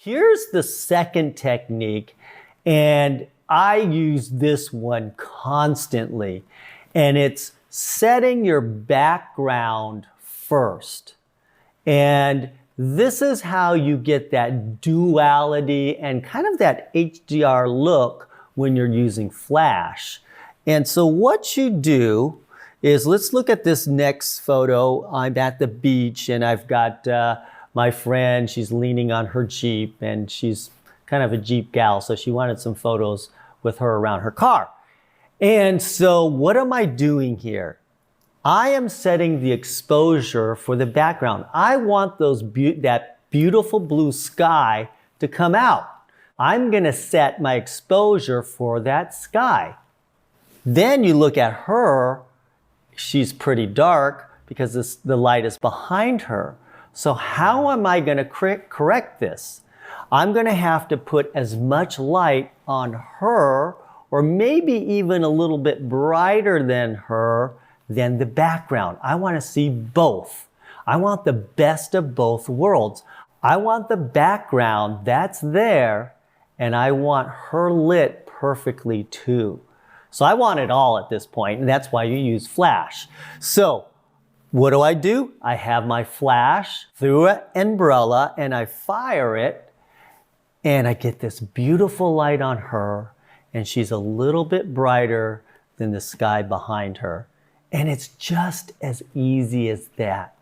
Here's the second technique, and I use this one constantly, and it's setting your background first. And this is how you get that duality and kind of that HDR look when you're using flash. And so what you do is, let's look at this next photo. I'm at the beach and I've got my friend, she's leaning on her Jeep, and she's kind of a Jeep gal, so she wanted some photos with her around her car. And so what am I doing here? I am setting the exposure for the background. I want that beautiful blue sky to come out. I'm gonna set my exposure for that sky. Then you look at her, she's pretty dark because the light is behind her. So how am I gonna correct this? I'm gonna have to put as much light on her, or maybe even a little bit brighter than her, than the background. I wanna see both. I want the best of both worlds. I want the background that's there, and I want her lit perfectly too. So I want it all at this point, and that's why you use flash. So what do? I have my flash through an umbrella, and I fire it, and I get this beautiful light on her, and she's a little bit brighter than the sky behind her. And it's just as easy as that.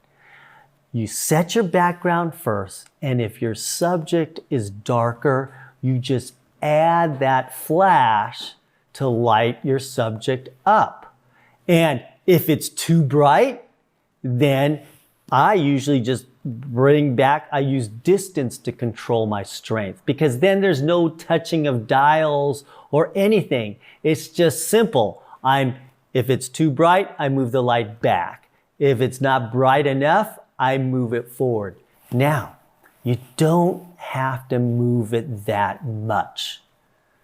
You set your background first, and if your subject is darker, you just add that flash to light your subject up. And if it's too bright, then I usually just I use distance to control my strength, because then there's no touching of dials or anything. It's just simple. If it's too bright, I move the light back. If it's not bright enough, I move it forward. Now, you don't have to move it that much,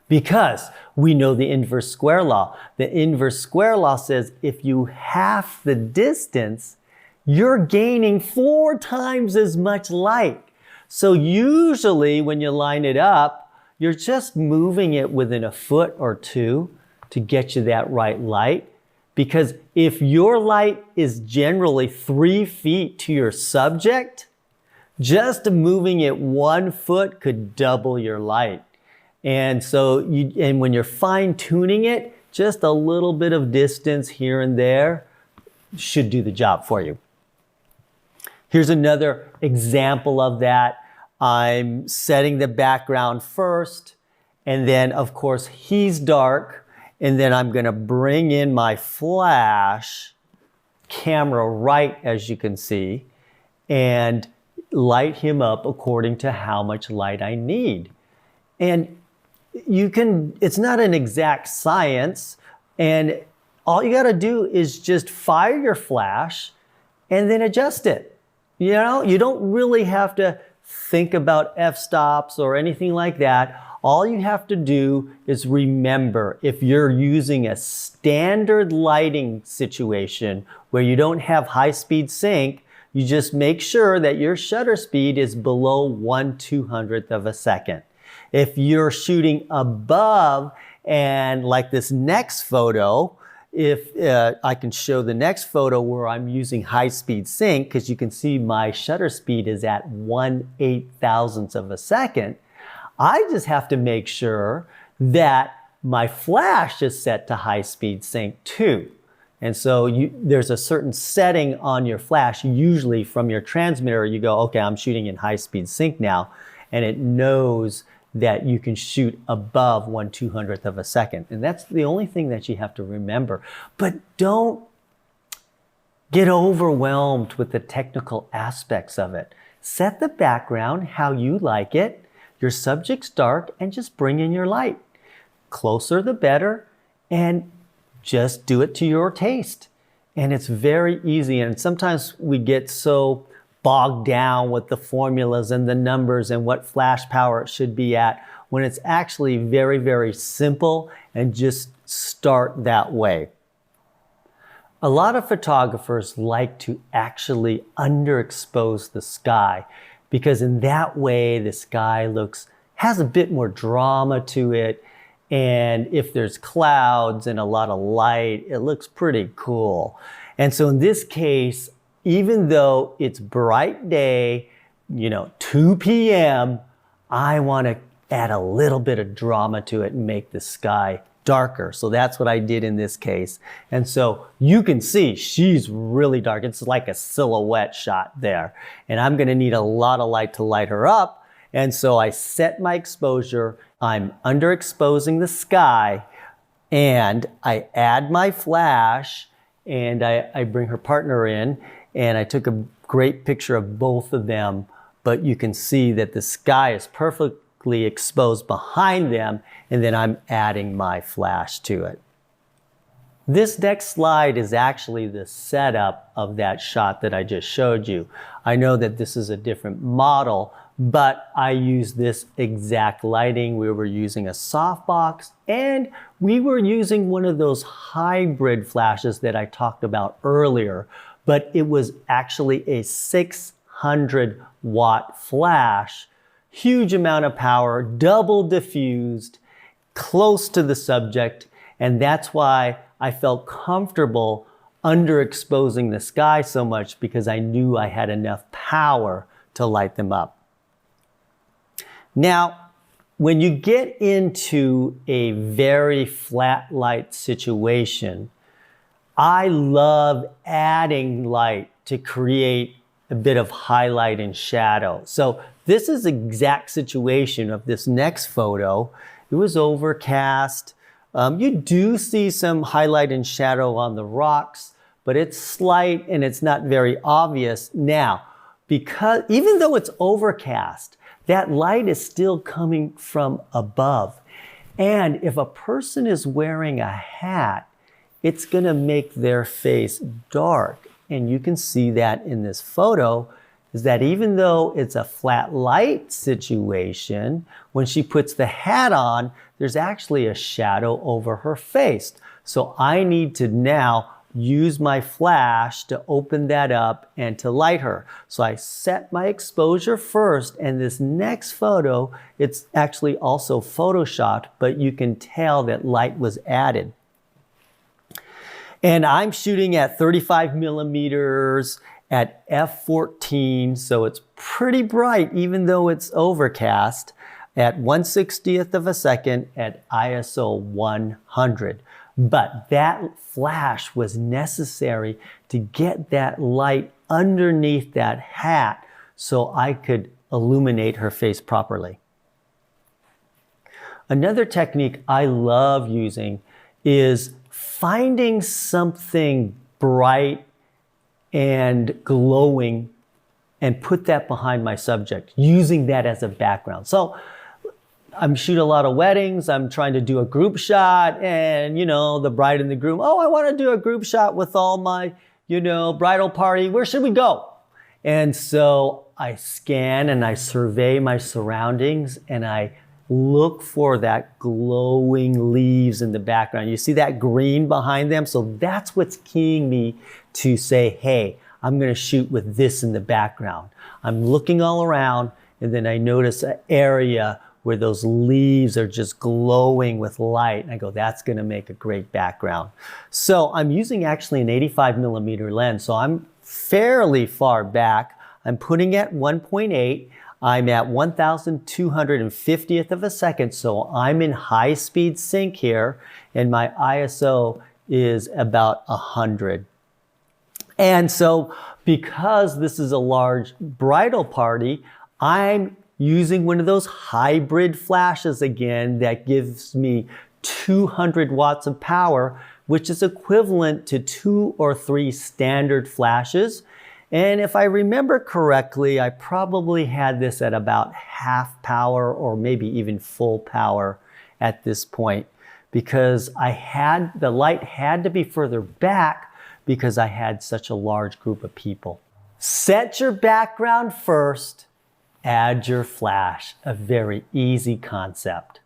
because we know the inverse square law. The inverse square law says if you half the distance, you're gaining 4 times as much light. So usually when you line it up, you're just moving it within a foot or two to get you that right light. Because if your light is generally 3 feet to your subject, just moving it 1 foot could double your light. And so when you're fine tuning it, just a little bit of distance here and there should do the job for you. Here's another example of that. I'm setting the background first, and then of course he's dark. And then I'm gonna bring in my flash camera right, as you can see, and light him up according to how much light I need. And it's not an exact science, and all you gotta do is just fire your flash and then adjust it. You know, you don't really have to think about f-stops or anything like that. All you have to do is remember, if you're using a standard lighting situation where you don't have high-speed sync, you just make sure that your shutter speed is below 1/200th of a second. If you're shooting above, and like this next photo, if I can show the next photo where I'm using high-speed sync, because you can see my shutter speed is at 1/8,000th of a second, I just have to make sure that my flash is set to high-speed sync too. And so there's a certain setting on your flash, usually from your transmitter. You go, okay, I'm shooting in high-speed sync now, and it knows that you can shoot above 1/200th of a second. And that's the only thing that you have to remember. But don't get overwhelmed with the technical aspects of it. Set the background how you like it. Your subject's dark, and just bring in your light. Closer the better, and just do it to your taste. And it's very easy, and sometimes we get so bogged down with the formulas and the numbers and what flash power it should be at, when it's actually very, very simple, and just start that way. A lot of photographers like to actually underexpose the sky because in that way the sky has a bit more drama to it. And if there's clouds and a lot of light, it looks pretty cool. And so in this case, even though it's bright day, 2 p.m., I want to add a little bit of drama to it and make the sky darker. So that's what I did in this case. And so you can see she's really dark. It's like a silhouette shot there. And I'm going to need a lot of light to light her up. And so I set my exposure. I'm underexposing the sky, and I add my flash, and I bring her partner in, and I took a great picture of both of them, but you can see that the sky is perfectly exposed behind them, and then I'm adding my flash to it. This next slide is actually the setup of that shot that I just showed you. I know that this is a different model, but I used this exact lighting. We were using a softbox, and we were using one of those hybrid flashes that I talked about earlier, but it was actually a 600 watt flash, huge amount of power, double diffused, close to the subject, and that's why I felt comfortable underexposing the sky so much, because I knew I had enough power to light them up. Now, when you get into a very flat light situation, I love adding light to create a bit of highlight and shadow. So this is the exact situation of this next photo. It was overcast. You do see some highlight and shadow on the rocks, but it's slight and it's not very obvious. Now, because even though it's overcast, that light is still coming from above. And if a person is wearing a hat, it's going to make their face dark. And you can see that in this photo, is that even though it's a flat light situation, when she puts the hat on, there's actually a shadow over her face. So I need to now use my flash to open that up and to light her. So I set my exposure first, and this next photo, it's actually also photoshopped, but you can tell that light was added. And I'm shooting at 35 millimeters at f14, so it's pretty bright even though it's overcast, at 1/60th of a second at ISO 100. But that flash was necessary to get that light underneath that hat so I could illuminate her face properly. Another technique I love using is finding something bright and glowing and put that behind my subject, using that as a background. So I'm shooting a lot of weddings. I'm trying to do a group shot, and the bride and the groom, oh, I want to do a group shot with all my, bridal party. Where should we go? And so I scan and I survey my surroundings, and I look for that glowing leaves in the background. You see that green behind them? So that's what's keying me to say, hey, I'm going to shoot with this in the background. I'm looking all around, and then I notice an area where those leaves are just glowing with light. And I go, that's going to make a great background. So I'm using actually an 85 millimeter lens. So I'm fairly far back. I'm putting at 1.8. I'm at 1,250th of a second. So I'm in high speed sync here, and my ISO is about 100. And so because this is a large bridal party, I'm using one of those hybrid flashes again that gives me 200 watts of power, which is equivalent to 2 or 3 standard flashes. And if I remember correctly, I probably had this at about half power or maybe even full power at this point, because the light had to be further back because I had such a large group of people. Set your background first. Add your flash, a very easy concept.